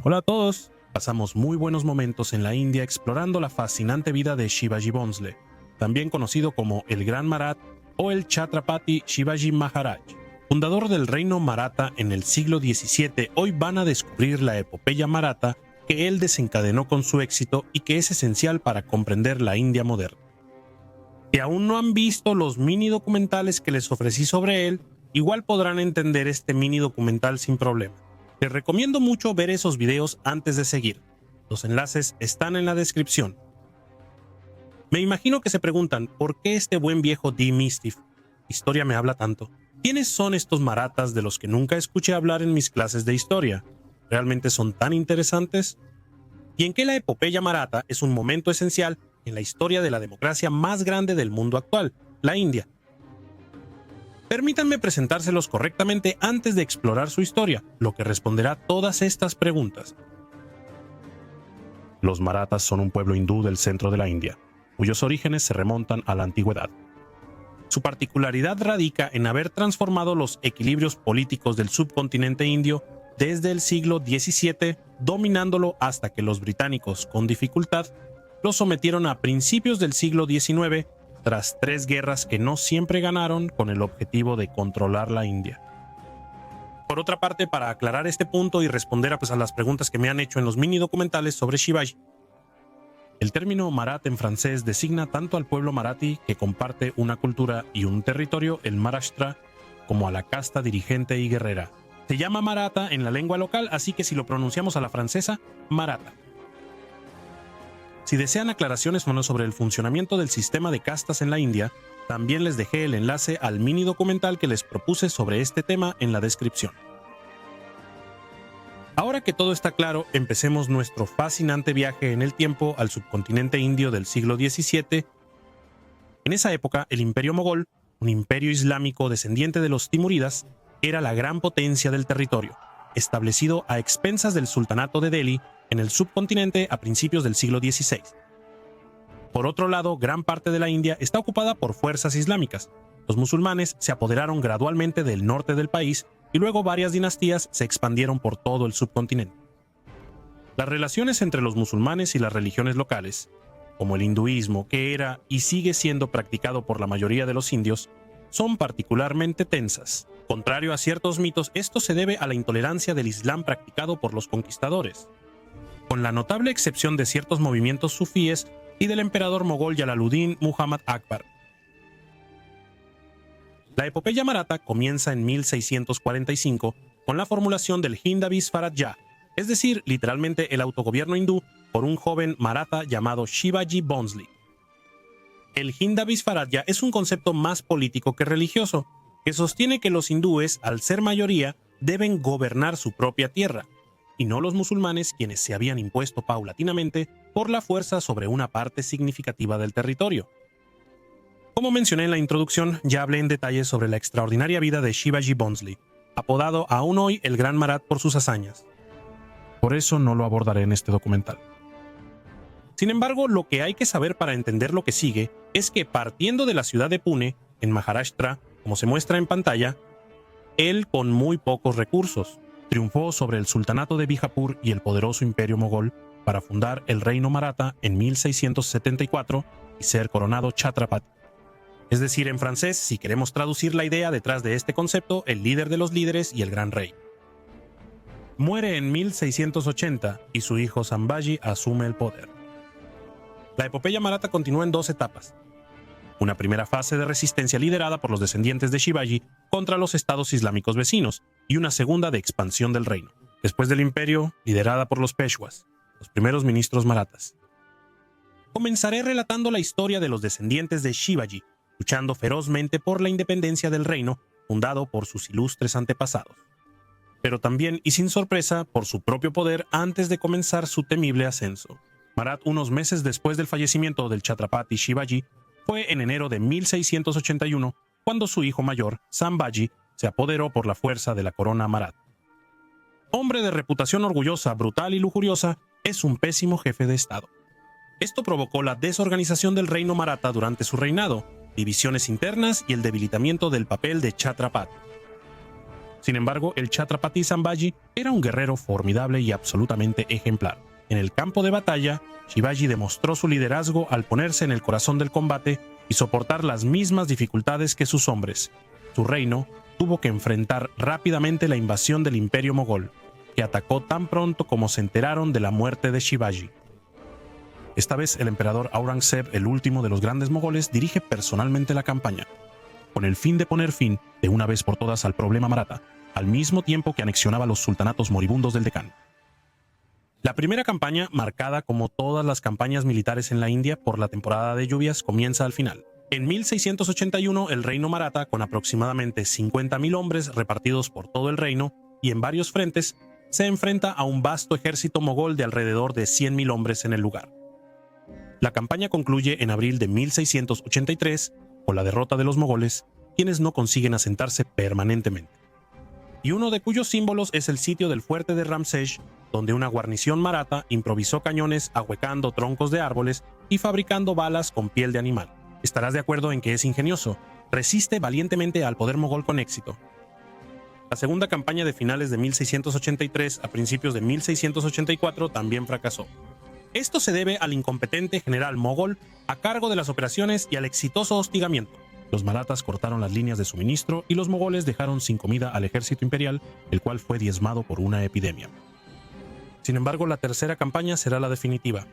Hola a todos. Pasamos muy buenos momentos en la India explorando la fascinante vida de Shivaji Bhonsle, también conocido como el Gran Marat o el Chhatrapati Shivaji Maharaj. Fundador del reino Maratha en el siglo XVII, hoy van a descubrir la epopeya Maratha que él desencadenó con su éxito y que es esencial para comprender la India moderna. Si aún no han visto los mini documentales que les ofrecí sobre él, igual podrán entender este mini documental sin problema. Les recomiendo mucho ver esos videos antes de seguir. Los enlaces están en la descripción. Me imagino que se preguntan, ¿por qué este buen viejo D. Mistif? Historia me habla tanto. ¿Quiénes son estos marathas de los que nunca escuché hablar en mis clases de historia? ¿Realmente son tan interesantes? ¿Y en qué la epopeya maratha es un momento esencial en la historia de la democracia más grande del mundo actual, la India? Permítanme presentárselos correctamente antes de explorar su historia, lo que responderá todas estas preguntas. Los marathas son un pueblo hindú del centro de la India, cuyos orígenes se remontan a la antigüedad. Su particularidad radica en haber transformado los equilibrios políticos del subcontinente indio desde el siglo XVII, dominándolo hasta que los británicos, con dificultad, lo sometieron a principios del siglo XIX, tras 3 guerras que no siempre ganaron con el objetivo de controlar la India. Por otra parte, para aclarar este punto y responder a las preguntas que me han hecho en los mini documentales sobre Shivaji, el término Marat en francés designa tanto al pueblo marathi, que comparte una cultura y un territorio, el Maharashtra, como a la casta dirigente y guerrera. Se llama Maratha en la lengua local, así que si lo pronunciamos a la francesa, Maratha. Si desean aclaraciones sobre el funcionamiento del sistema de castas en la India, también les dejé el enlace al mini documental que les propuse sobre este tema en la descripción. Ahora que todo está claro, empecemos nuestro fascinante viaje en el tiempo al subcontinente indio del siglo XVII. En esa época, el Imperio Mogol, un imperio islámico descendiente de los timuridas, era la gran potencia del territorio, establecido a expensas del sultanato de Delhi en el subcontinente a principios del siglo XVI. Por otro lado, gran parte de la India está ocupada por fuerzas islámicas. Los musulmanes se apoderaron gradualmente del norte del país y luego varias dinastías se expandieron por todo el subcontinente. Las relaciones entre los musulmanes y las religiones locales, como el hinduismo, que era y sigue siendo practicado por la mayoría de los indios, son particularmente tensas. Contrario a ciertos mitos, esto se debe a la intolerancia del Islam practicado por los conquistadores, con la notable excepción de ciertos movimientos sufíes y del emperador mogol Jalaluddin Muhammad Akbar. La epopeya maratha comienza en 1645 con la formulación del Hindavi Swarajya, es decir, literalmente el autogobierno hindú, por un joven maratha llamado Shivaji Bhonsle. El Hindavi Swarajya es un concepto más político que religioso, que sostiene que los hindúes, al ser mayoría, deben gobernar su propia tierra, y no los musulmanes, quienes se habían impuesto paulatinamente por la fuerza sobre una parte significativa del territorio. Como mencioné en la introducción, ya hablé en detalle sobre la extraordinaria vida de Shivaji Bhonsle, apodado aún hoy el Gran Marat por sus hazañas. Por eso no lo abordaré en este documental. Sin embargo, lo que hay que saber para entender lo que sigue es que, partiendo de la ciudad de Pune, en Maharashtra, como se muestra en pantalla, él, con muy pocos recursos, triunfó sobre el sultanato de Bijapur y el poderoso imperio mogol para fundar el reino Maratha en 1674 y ser coronado Chhatrapati. Es decir, en francés, si queremos traducir la idea detrás de este concepto, el líder de los líderes y el gran rey. Muere en 1680 y su hijo Sambhaji asume el poder. La epopeya maratha continúa en 2 etapas. Una primera fase de resistencia liderada por los descendientes de Shivaji contra los estados islámicos vecinos, y una segunda de expansión del reino, después del imperio, liderada por los Peshwas, los primeros ministros marathas. Comenzaré relatando la historia de los descendientes de Shivaji, luchando ferozmente por la independencia del reino, fundado por sus ilustres antepasados, pero también, y sin sorpresa, por su propio poder antes de comenzar su temible ascenso. Marat, unos meses después del fallecimiento del Chhatrapati Shivaji, fue en enero de 1681 cuando su hijo mayor, Sambhaji, se apoderó por la fuerza de la corona maratha. Hombre de reputación orgullosa, brutal y lujuriosa, es un pésimo jefe de estado. Esto provocó la desorganización del reino maratha durante su reinado, divisiones internas y el debilitamiento del papel de Chhatrapati. Sin embargo, el Chhatrapati Sambhaji era un guerrero formidable y absolutamente ejemplar. En el campo de batalla, Shivaji demostró su liderazgo al ponerse en el corazón del combate y soportar las mismas dificultades que sus hombres. Su reino tuvo que enfrentar rápidamente la invasión del Imperio Mogol, que atacó tan pronto como se enteraron de la muerte de Shivaji. Esta vez el emperador Aurangzeb, el último de los grandes mogoles, dirige personalmente la campaña, con el fin de poner fin, de una vez por todas, al problema maratha, al mismo tiempo que anexionaba los sultanatos moribundos del Deccan. La primera campaña, marcada como todas las campañas militares en la India por la temporada de lluvias, comienza al final. En 1681, el reino maratha, con aproximadamente 50.000 hombres repartidos por todo el reino y en varios frentes, se enfrenta a un vasto ejército mogol de alrededor de 100.000 hombres en el lugar. La campaña concluye en abril de 1683 con la derrota de los mogoles, quienes no consiguen asentarse permanentemente, y uno de cuyos símbolos es el sitio del fuerte de Ramsey, donde una guarnición maratha improvisó cañones ahuecando troncos de árboles y fabricando balas con piel de animal. Estarás de acuerdo en que es ingenioso, resiste valientemente al poder mogol con éxito. La segunda campaña de finales de 1683 a principios de 1684 también fracasó. Esto se debe al incompetente general mogol a cargo de las operaciones y al exitoso hostigamiento. Los marathas cortaron las líneas de suministro y los mogoles dejaron sin comida al ejército imperial, el cual fue diezmado por una epidemia. Sin embargo, la tercera campaña será la definitiva.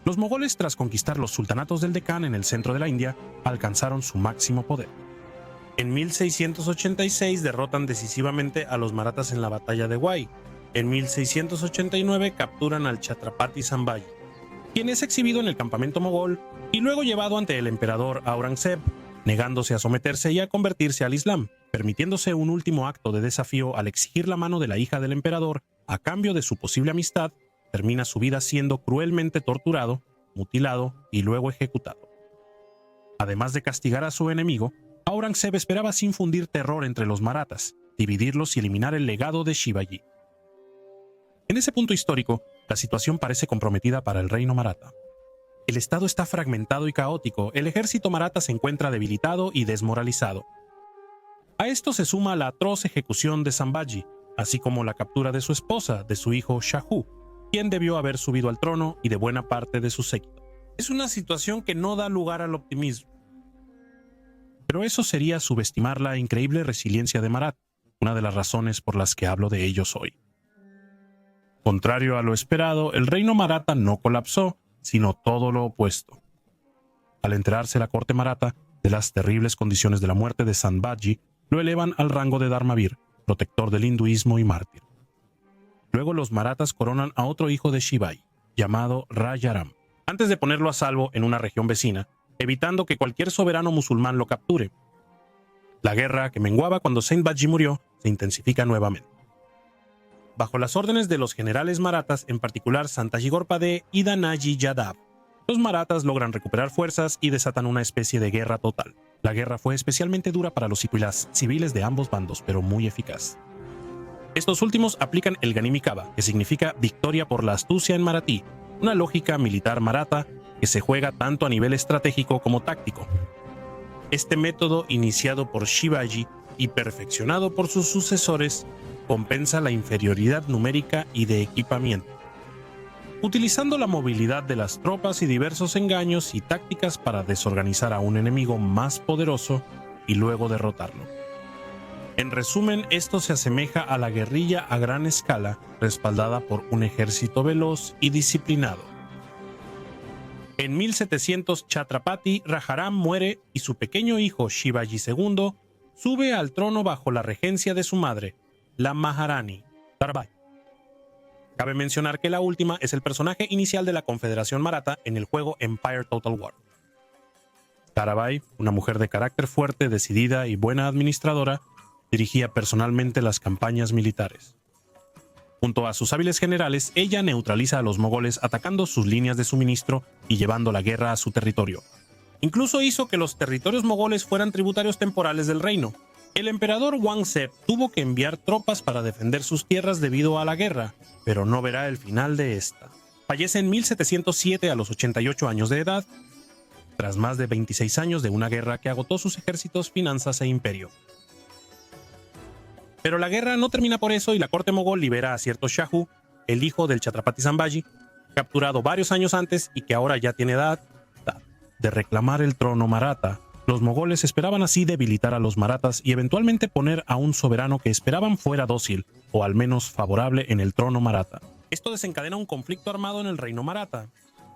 Los mogoles, tras conquistar los sultanatos del Deccan en el centro de la India, alcanzaron su máximo poder. En 1686 derrotan decisivamente a los marathas en la batalla de Wai. En 1689 capturan al Chhatrapati Sambhaji, quien es exhibido en el campamento mogol y luego llevado ante el emperador Aurangzeb, negándose a someterse y a convertirse al Islam, permitiéndose un último acto de desafío al exigir la mano de la hija del emperador a cambio de su posible amistad. Termina su vida siendo cruelmente torturado, mutilado y luego ejecutado. Además de castigar a su enemigo, Aurangzeb esperaba así infundir terror entre los marathas, dividirlos y eliminar el legado de Shivaji. En ese punto histórico, la situación parece comprometida para el reino maratha. El estado está fragmentado y caótico, el ejército maratha se encuentra debilitado y desmoralizado. A esto se suma la atroz ejecución de Sambhaji, así como la captura de su esposa, de su hijo Shahu, quien debió haber subido al trono, y de buena parte de su séquito. Es una situación que no da lugar al optimismo. Pero eso sería subestimar la increíble resiliencia de Maratha, una de las razones por las que hablo de ellos hoy. Contrario a lo esperado, el reino maratha no colapsó, sino todo lo opuesto. Al enterarse la corte maratha de las terribles condiciones de la muerte de Sambhaji, lo elevan al rango de Dharmavir, protector del hinduismo y mártir. Luego los marathas coronan a otro hijo de Shivaji, llamado Rajaram, antes de ponerlo a salvo en una región vecina, evitando que cualquier soberano musulmán lo capture. La guerra, que menguaba cuando Sambhaji murió, se intensifica nuevamente. Bajo las órdenes de los generales marathas, en particular Santaji Ghorpade y Danaji Yadav, los marathas logran recuperar fuerzas y desatan una especie de guerra total. La guerra fue especialmente dura para los civiles de ambos bandos, pero muy eficaz. Estos últimos aplican el Ganimi Kava, que significa victoria por la astucia en marathí, una lógica militar maratha que se juega tanto a nivel estratégico como táctico. Este método, iniciado por Shivaji y perfeccionado por sus sucesores, compensa la inferioridad numérica y de equipamiento, utilizando la movilidad de las tropas y diversos engaños y tácticas para desorganizar a un enemigo más poderoso y luego derrotarlo. En resumen, esto se asemeja a la guerrilla a gran escala, respaldada por un ejército veloz y disciplinado. En 1700, Chhatrapati Rajaram muere y su pequeño hijo Shivaji II sube al trono bajo la regencia de su madre, la Maharani Tarabai. Cabe mencionar que la última es el personaje inicial de la Confederación Maratha en el juego Empire Total War. Tarabai, una mujer de carácter fuerte, decidida y buena administradora, dirigía personalmente las campañas militares. Junto a sus hábiles generales, ella neutraliza a los mogoles atacando sus líneas de suministro y llevando la guerra a su territorio. Incluso hizo que los territorios mogoles fueran tributarios temporales del reino. El emperador Aurangzeb tuvo que enviar tropas para defender sus tierras debido a la guerra, pero no verá el final de esta. Fallece en 1707 a los 88 años de edad, tras más de 26 años de una guerra que agotó sus ejércitos, finanzas e imperio. Pero la guerra no termina por eso y la corte mogol libera a cierto Shahu, el hijo del Chhatrapati Sambhaji, capturado varios años antes y que ahora ya tiene edad de reclamar el trono maratha. Los mogoles esperaban así debilitar a los marathas y eventualmente poner a un soberano que esperaban fuera dócil, o al menos favorable en el trono maratha. Esto desencadena un conflicto armado en el reino maratha,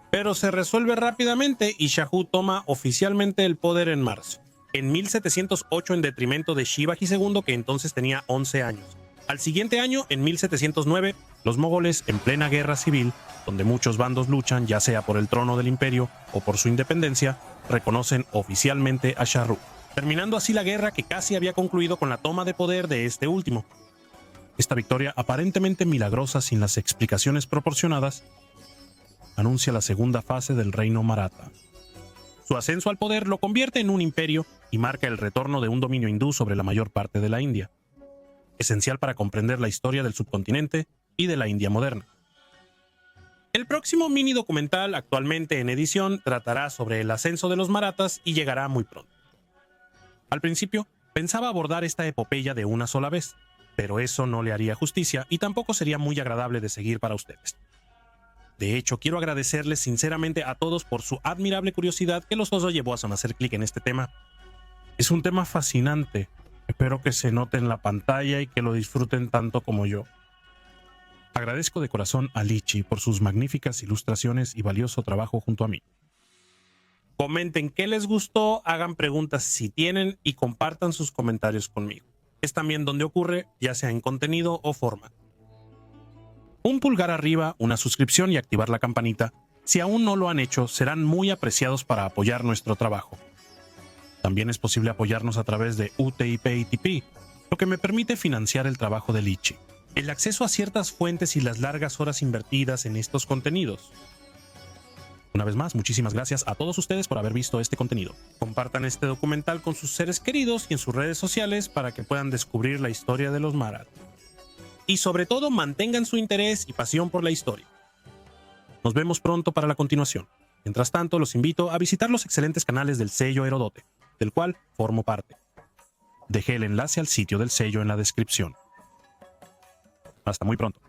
pero se resuelve rápidamente y Shahu toma oficialmente el poder en marzo, en 1708, en detrimento de Shivaji II, que entonces tenía 11 años. Al siguiente año, en 1709, los mogoles, en plena guerra civil, donde muchos bandos luchan, ya sea por el trono del imperio o por su independencia, reconocen oficialmente a Shah Rukh, terminando así la guerra que casi había concluido con la toma de poder de este último. Esta victoria, aparentemente milagrosa sin las explicaciones proporcionadas, anuncia la segunda fase del reino maratha. Su ascenso al poder lo convierte en un imperio y marca el retorno de un dominio hindú sobre la mayor parte de la India, esencial para comprender la historia del subcontinente y de la India moderna. El próximo mini documental, actualmente en edición, tratará sobre el ascenso de los marathas y llegará muy pronto. Al principio, pensaba abordar esta epopeya de una sola vez, pero eso no le haría justicia y tampoco sería muy agradable de seguir para ustedes. De hecho, quiero agradecerles sinceramente a todos por su admirable curiosidad que los llevó a hacer clic en este tema. Es un tema fascinante. Espero que se note en la pantalla y que lo disfruten tanto como yo. Agradezco de corazón a Lichi por sus magníficas ilustraciones y valioso trabajo junto a mí. Comenten qué les gustó, hagan preguntas si tienen y compartan sus comentarios conmigo. Es también donde ocurre, ya sea en contenido o forma. Un pulgar arriba, una suscripción y activar la campanita, si aún no lo han hecho, serán muy apreciados para apoyar nuestro trabajo. También es posible apoyarnos a través de UTIP y Tipeee, lo que me permite financiar el trabajo de Lichi, el acceso a ciertas fuentes y las largas horas invertidas en estos contenidos. Una vez más, muchísimas gracias a todos ustedes por haber visto este contenido. Compartan este documental con sus seres queridos y en sus redes sociales para que puedan descubrir la historia de los marathas. Y sobre todo, mantengan su interés y pasión por la historia. Nos vemos pronto para la continuación. Mientras tanto, los invito a visitar los excelentes canales del sello Herodote, del cual formo parte. Dejé el enlace al sitio del sello en la descripción. Hasta muy pronto.